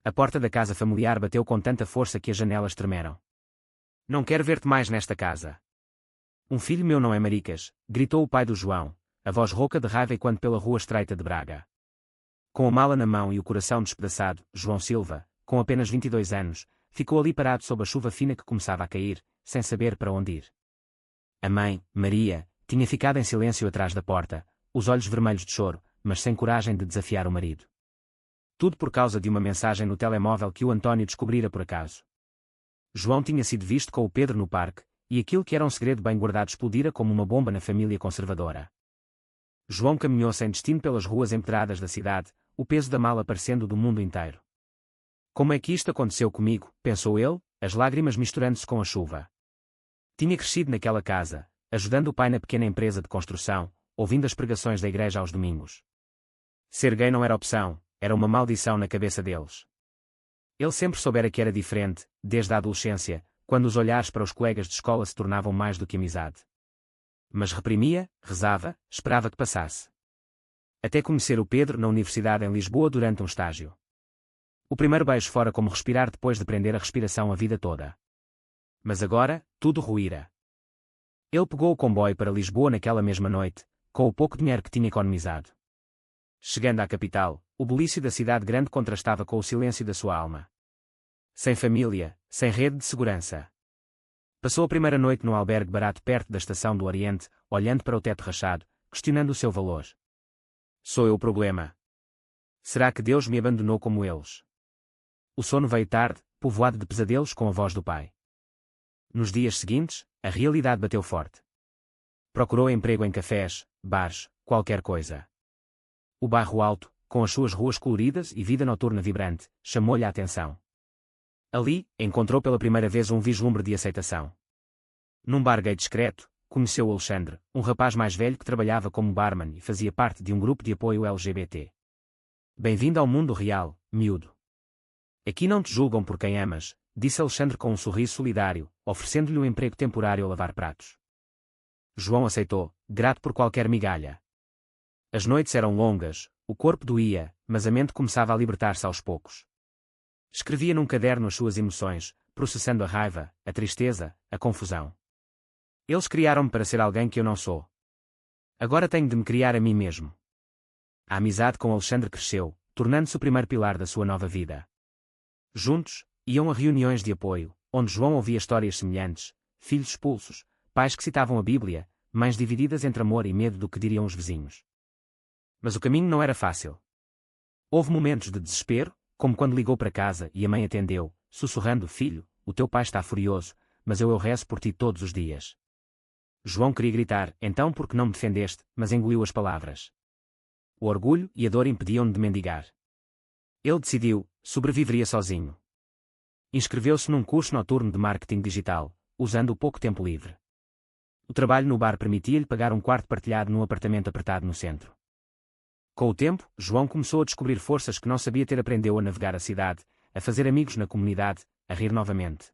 A porta da casa familiar bateu com tanta força que as janelas tremeram. Não quero ver-te mais nesta casa. Um filho meu não é maricas, gritou o pai do João, a voz rouca de raiva enquanto pela rua estreita de Braga. Com a mala na mão e o coração despedaçado, João Silva, com apenas 22 anos, ficou ali parado sob a chuva fina que começava a cair, sem saber para onde ir. A mãe, Maria, tinha ficado em silêncio atrás da porta, os olhos vermelhos de choro, mas sem coragem de desafiar o marido. Tudo por causa de uma mensagem no telemóvel que o António descobrira por acaso. João tinha sido visto com o Pedro no parque, e aquilo que era um segredo bem guardado explodira como uma bomba na família conservadora. João caminhou sem destino pelas ruas empedradas da cidade, o peso da mala parecendo do mundo inteiro. Como é que isto aconteceu comigo, pensou ele, as lágrimas misturando-se com a chuva. Tinha crescido naquela casa, ajudando o pai na pequena empresa de construção, ouvindo as pregações da igreja aos domingos. Ser gay não era opção, era uma maldição na cabeça deles. Ele sempre soubera que era diferente, desde a adolescência, quando os olhares para os colegas de escola se tornavam mais do que amizade. Mas reprimia, rezava, esperava que passasse. Até conhecer o Pedro na universidade em Lisboa durante um estágio. O primeiro beijo fora como respirar depois de prender a respiração a vida toda. Mas agora, tudo ruíra. Ele pegou o comboio para Lisboa naquela mesma noite, com o pouco dinheiro que tinha economizado. Chegando à capital, o bulício da cidade grande contrastava com o silêncio da sua alma. Sem família, sem rede de segurança. Passou a primeira noite num albergue barato perto da Estação do Oriente, olhando para o teto rachado, questionando o seu valor. Sou eu o problema? Será que Deus me abandonou como eles? O sono veio tarde, povoado de pesadelos com a voz do pai. Nos dias seguintes, a realidade bateu forte. Procurou emprego em cafés, bares, qualquer coisa. O bairro alto, com as suas ruas coloridas e vida noturna vibrante, chamou-lhe a atenção. Ali, encontrou pela primeira vez um vislumbre de aceitação. Num bar gay discreto, conheceu o Alexandre, um rapaz mais velho que trabalhava como barman e fazia parte de um grupo de apoio LGBT. Bem-vindo ao mundo real, miúdo. Aqui não te julgam por quem amas, disse Alexandre com um sorriso solidário, oferecendo-lhe um emprego temporário a lavar pratos. João aceitou, grato por qualquer migalha. As noites eram longas, o corpo doía, mas a mente começava a libertar-se aos poucos. Escrevia num caderno as suas emoções, processando a raiva, a tristeza, a confusão. Eles criaram-me para ser alguém que eu não sou. Agora tenho de me criar a mim mesmo. A amizade com Alexandre cresceu, tornando-se o primeiro pilar da sua nova vida. Juntos, iam a reuniões de apoio, onde João ouvia histórias semelhantes, filhos expulsos, pais que citavam a Bíblia, mães divididas entre amor e medo do que diriam os vizinhos. Mas o caminho não era fácil. Houve momentos de desespero, como quando ligou para casa e a mãe atendeu, sussurrando: filho, o teu pai está furioso, mas eu rezo por ti todos os dias. João queria gritar: então por que não me defendeste, mas engoliu as palavras. O orgulho e a dor impediam-no de mendigar. Ele decidiu, sobreviveria sozinho. Inscreveu-se num curso noturno de marketing digital, usando o pouco tempo livre. O trabalho no bar permitia-lhe pagar um quarto partilhado num apartamento apertado no centro. Com o tempo, João começou a descobrir forças que não sabia ter. Aprendeu a navegar a cidade, a fazer amigos na comunidade, a rir novamente.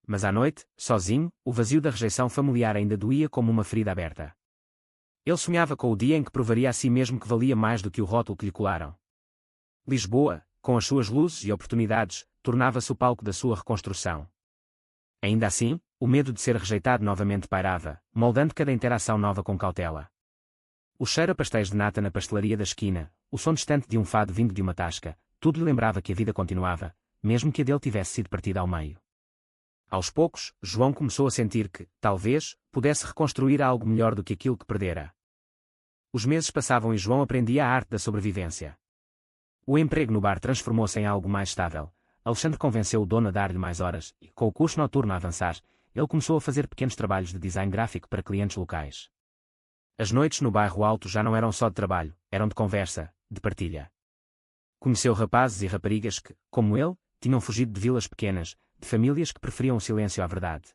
Mas à noite, sozinho, o vazio da rejeição familiar ainda doía como uma ferida aberta. Ele sonhava com o dia em que provaria a si mesmo que valia mais do que o rótulo que lhe colaram. Lisboa, com as suas luzes e oportunidades, tornava-se o palco da sua reconstrução. Ainda assim, o medo de ser rejeitado novamente pairava, moldando cada interação nova com cautela. O cheiro a pastéis de nata na pastelaria da esquina, o som distante de um fado vindo de uma tasca, tudo lhe lembrava que a vida continuava, mesmo que a dele tivesse sido partida ao meio. Aos poucos, João começou a sentir que, talvez, pudesse reconstruir algo melhor do que aquilo que perdera. Os meses passavam e João aprendia a arte da sobrevivência. O emprego no bar transformou-se em algo mais estável. Alexandre convenceu o dono a dar-lhe mais horas, e, com o curso noturno a avançar, ele começou a fazer pequenos trabalhos de design gráfico para clientes locais. As noites no bairro alto já não eram só de trabalho, eram de conversa, de partilha. Conheceu rapazes e raparigas que, como ele, tinham fugido de vilas pequenas, de famílias que preferiam o silêncio à verdade.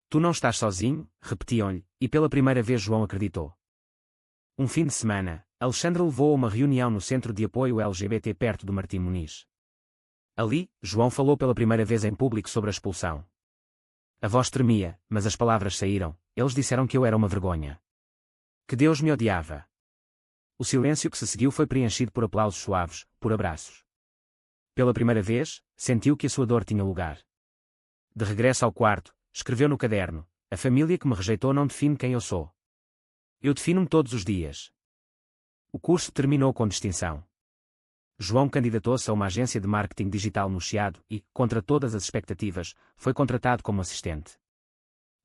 Tu não estás sozinho, repetiam-lhe, e pela primeira vez João acreditou. Um fim de semana, Alexandre levou a uma reunião no Centro de Apoio LGBT perto do Martim Muniz. Ali, João falou pela primeira vez em público sobre a expulsão. A voz tremia, mas as palavras saíram. Eles disseram que eu era uma vergonha. Que Deus me odiava. O silêncio que se seguiu foi preenchido por aplausos suaves, por abraços. pela primeira vez, sentiu que a sua dor tinha lugar. De regresso ao quarto, escreveu no caderno: a família que me rejeitou não define quem eu sou. Eu defino-me todos os dias. O curso terminou com distinção. João candidatou-se a uma agência de marketing digital no Chiado e, contra todas as expectativas, foi contratado como assistente.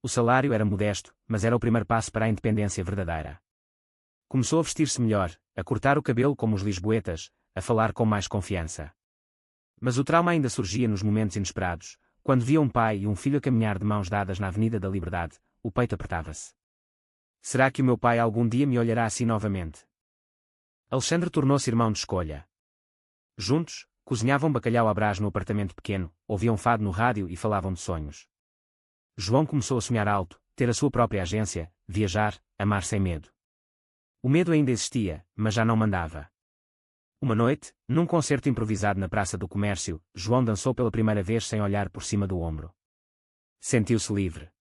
O salário era modesto, mas era o primeiro passo para a independência verdadeira. Começou a vestir-se melhor, a cortar o cabelo como os lisboetas, a falar com mais confiança. Mas o trauma ainda surgia nos momentos inesperados. Quando via um pai e um filho a caminhar de mãos dadas na Avenida da Liberdade, o peito apertava-se. Será que o meu pai algum dia me olhará assim novamente? Alexandre tornou-se irmão de escolha. Juntos, cozinhavam bacalhau à brás no apartamento pequeno, ouviam fado no rádio e falavam de sonhos. João começou a sonhar alto, ter a sua própria agência, viajar, amar sem medo. O medo ainda existia, mas já não mandava. Uma noite, num concerto improvisado na Praça do Comércio, João dançou pela primeira vez sem olhar por cima do ombro. Sentiu-se livre.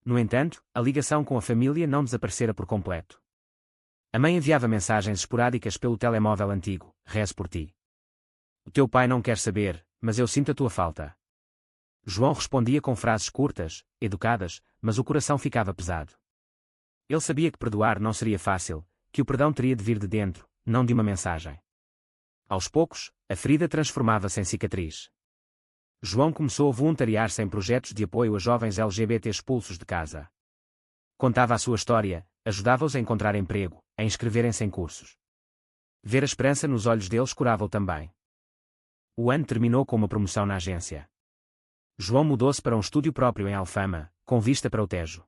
No entanto, a ligação com a família não desaparecera por completo. A mãe enviava mensagens esporádicas pelo telemóvel antigo: rezo por ti. O teu pai não quer saber, mas eu sinto a tua falta. João respondia com frases curtas, educadas, mas o coração ficava pesado. Ele sabia que perdoar não seria fácil, que o perdão teria de vir de dentro, não de uma mensagem. Aos poucos, a ferida transformava-se em cicatriz. João começou a voluntariar-se em projetos de apoio a jovens LGBT expulsos de casa. Contava a sua história, ajudava-os a encontrar emprego, a inscreverem-se em cursos. Ver a esperança nos olhos deles curava-o também. O ano terminou com uma promoção na agência. João mudou-se para um estúdio próprio em Alfama, com vista para o Tejo.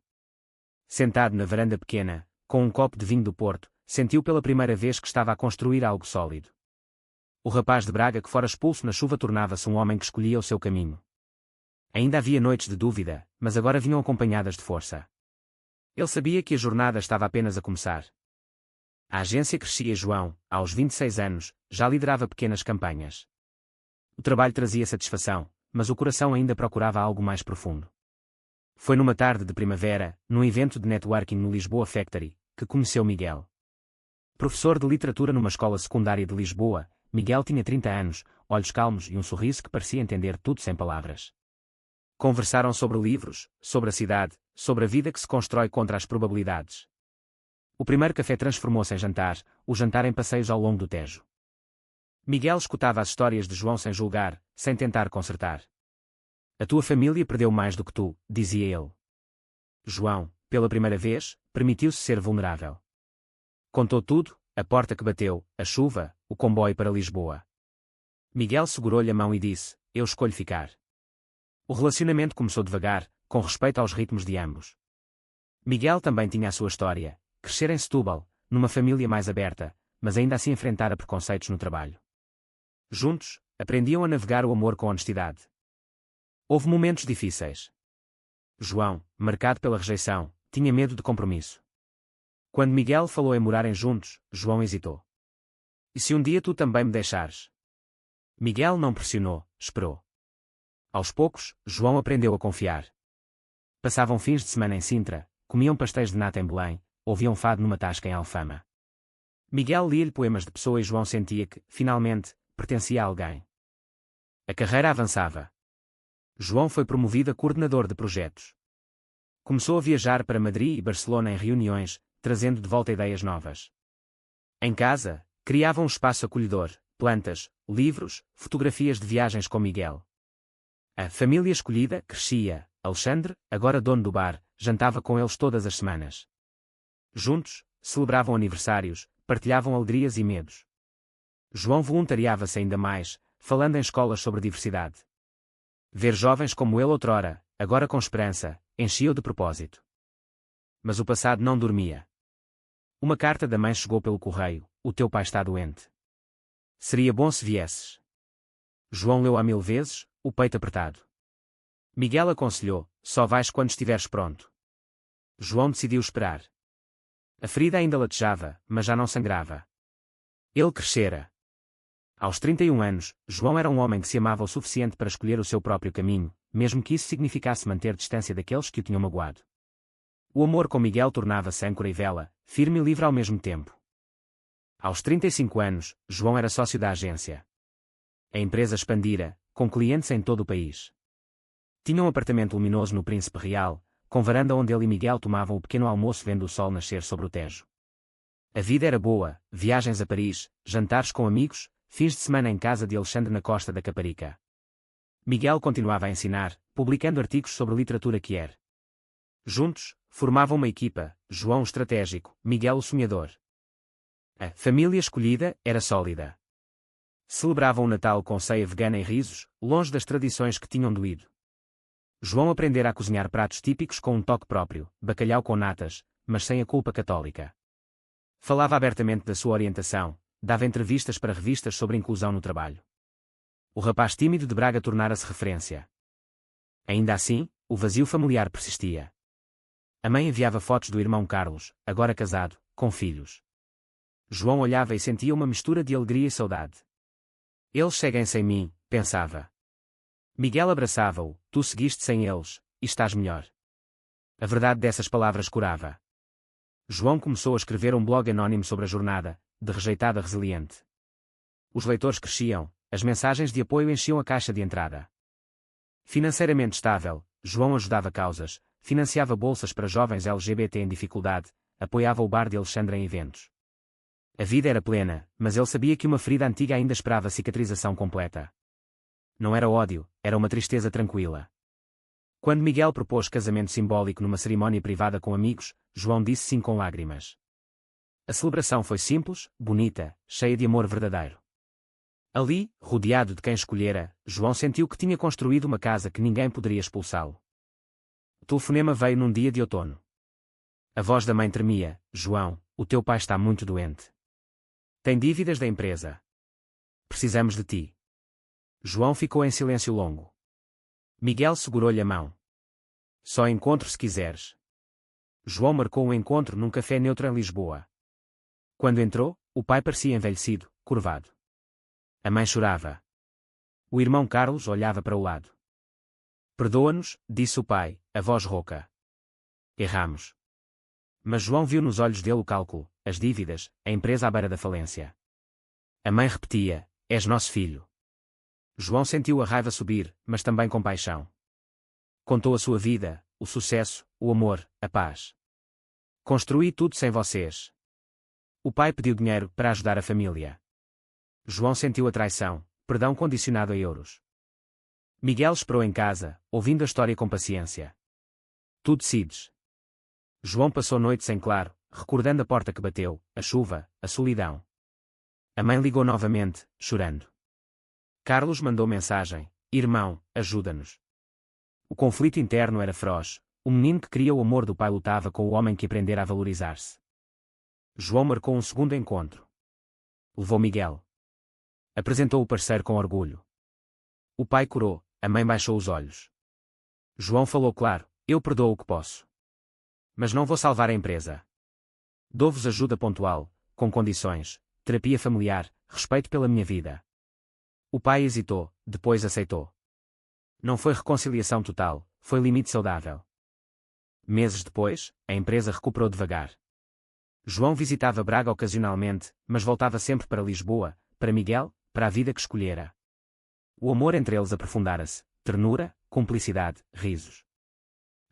Sentado na varanda pequena, com um copo de vinho do Porto, sentiu pela primeira vez que estava a construir algo sólido. O rapaz de Braga que fora expulso na chuva tornava-se um homem que escolhia o seu caminho. Ainda havia noites de dúvida, mas agora vinham acompanhadas de força. Ele sabia que a jornada estava apenas a começar. A agência crescia e João, aos 26 anos, já liderava pequenas campanhas. O trabalho trazia satisfação, mas o coração ainda procurava algo mais profundo. Foi numa tarde de primavera, num evento de networking no Lisboa Factory, que conheceu Miguel. Professor de literatura numa escola secundária de Lisboa, Miguel tinha 30 anos, olhos calmos e um sorriso que parecia entender tudo sem palavras. Conversaram sobre livros, sobre a cidade, sobre a vida que se constrói contra as probabilidades. O primeiro café transformou-se em jantar, o jantar em passeios ao longo do Tejo. Miguel escutava as histórias de João sem julgar, sem tentar consertar. A tua família perdeu mais do que tu, dizia ele. João, pela primeira vez, permitiu-se ser vulnerável. Contou tudo, a porta que bateu, a chuva, o comboio para Lisboa. Miguel segurou-lhe a mão e disse: eu escolho ficar. O relacionamento começou devagar, com respeito aos ritmos de ambos. Miguel também tinha a sua história, crescer em Setúbal, numa família mais aberta, mas ainda assim enfrentara preconceitos no trabalho. Juntos, aprendiam a navegar o amor com honestidade. Houve momentos difíceis. João, marcado pela rejeição, tinha medo de compromisso. Quando Miguel falou em morarem juntos, João hesitou. E se um dia tu também me deixares? Miguel não pressionou, esperou. Aos poucos, João aprendeu a confiar. Passavam fins de semana em Sintra, comiam pastéis de nata em Belém, ouviam fado numa tasca em Alfama. Miguel lia-lhe poemas de Pessoa e João sentia que, finalmente, pertencia a alguém. A carreira avançava. João foi promovido a coordenador de projetos. Começou a viajar para Madrid e Barcelona em reuniões, trazendo de volta ideias novas. Em casa, criava um espaço acolhedor, plantas, livros, fotografias de viagens com Miguel. A família escolhida crescia. Alexandre, agora dono do bar, jantava com eles todas as semanas. Juntos, celebravam aniversários, partilhavam alegrias e medos. João voluntariava-se ainda mais, falando em escolas sobre diversidade. Ver jovens como ele outrora, agora com esperança, enchia-o de propósito. Mas o passado não dormia. Uma carta da mãe chegou pelo correio: o teu pai está doente. Seria bom se viesses. João leu-a 1000 vezes, o peito apertado. Miguel aconselhou: só vais quando estiveres pronto. João decidiu esperar. A ferida ainda latejava, mas já não sangrava. Ele crescera. Aos 31 anos, João era um homem que se amava o suficiente para escolher o seu próprio caminho, mesmo que isso significasse manter distância daqueles que o tinham magoado. O amor com Miguel tornava-se âncora e vela, firme e livre ao mesmo tempo. Aos 35 anos, João era sócio da agência. A empresa expandira, com clientes em todo o país. Tinha um apartamento luminoso no Príncipe Real, com varanda onde ele e Miguel tomavam o pequeno almoço vendo o sol nascer sobre o Tejo. A vida era boa, viagens a Paris, jantares com amigos, fins de semana em casa de Alexandre na Costa da Caparica. Miguel continuava a ensinar, publicando artigos sobre literatura queer. Juntos, formavam uma equipa, João o estratégico, Miguel o sonhador. A família escolhida era sólida. Celebravam o Natal com ceia vegana e risos, longe das tradições que tinham doído. João aprendera a cozinhar pratos típicos com um toque próprio, bacalhau com natas, mas sem a culpa católica. Falava abertamente da sua orientação, dava entrevistas para revistas sobre inclusão no trabalho. O rapaz tímido de Braga tornara-se referência. Ainda assim, o vazio familiar persistia. A mãe enviava fotos do irmão Carlos, agora casado, com filhos. João olhava e sentia uma mistura de alegria e saudade. Eles seguem sem mim, pensava. Miguel abraçava-o, tu seguiste sem eles, e estás melhor. A verdade dessas palavras curava. João começou a escrever um blog anónimo sobre a jornada, de rejeitado a resiliente. Os leitores cresciam, as mensagens de apoio enchiam a caixa de entrada. Financeiramente estável, João ajudava causas, financiava bolsas para jovens LGBT em dificuldade, apoiava o bar de Alexandre em eventos. A vida era plena, mas ele sabia que uma ferida antiga ainda esperava cicatrização completa. Não era ódio, era uma tristeza tranquila. Quando Miguel propôs casamento simbólico numa cerimónia privada com amigos, João disse sim com lágrimas. A celebração foi simples, bonita, cheia de amor verdadeiro. Ali, rodeado de quem escolhera, João sentiu que tinha construído uma casa que ninguém poderia expulsá-lo. O telefonema veio num dia de outono. A voz da mãe tremia: João, o teu pai está muito doente. Tem dívidas da empresa. Precisamos de ti. João ficou em silêncio longo. Miguel segurou-lhe a mão. Só encontro se quiseres. João marcou um encontro num café neutro em Lisboa. Quando entrou, o pai parecia envelhecido, curvado. A mãe chorava. O irmão Carlos olhava para o lado. Perdoa-nos, disse o pai, a voz rouca. Erramos. Mas João viu nos olhos dele o cálculo, as dívidas, a empresa à beira da falência. A mãe repetia: és nosso filho. João sentiu a raiva subir, mas também compaixão. Contou a sua vida, o sucesso, o amor, a paz. Construí tudo sem vocês. O pai pediu dinheiro para ajudar a família. João sentiu a traição, perdão condicionado a euros. Miguel esperou em casa, ouvindo a história com paciência. Tu decides. João passou noites em claro, recordando a porta que bateu, a chuva, a solidão. A mãe ligou novamente, chorando. Carlos mandou mensagem: irmão, ajuda-nos. O conflito interno era feroz. O menino que queria o amor do pai lutava com o homem que aprendera a valorizar-se. João marcou um segundo encontro. Levou Miguel. Apresentou o parceiro com orgulho. O pai corou, a mãe baixou os olhos. João falou claro: eu perdoo o que posso. Mas não vou salvar a empresa. Dou-vos ajuda pontual, com condições, terapia familiar, respeito pela minha vida. O pai hesitou, depois aceitou. Não foi reconciliação total, foi limite saudável. Meses depois, a empresa recuperou devagar. João visitava Braga ocasionalmente, mas voltava sempre para Lisboa, para Miguel, para a vida que escolhera. O amor entre eles aprofundara-se, ternura, cumplicidade, risos.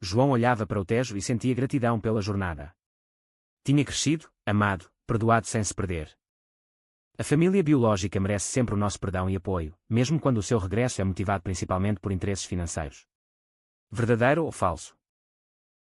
João olhava para o Tejo e sentia gratidão pela jornada. Tinha crescido, amado, perdoado sem se perder. A família biológica merece sempre o nosso perdão e apoio, mesmo quando o seu regresso é motivado principalmente por interesses financeiros. Verdadeiro ou falso?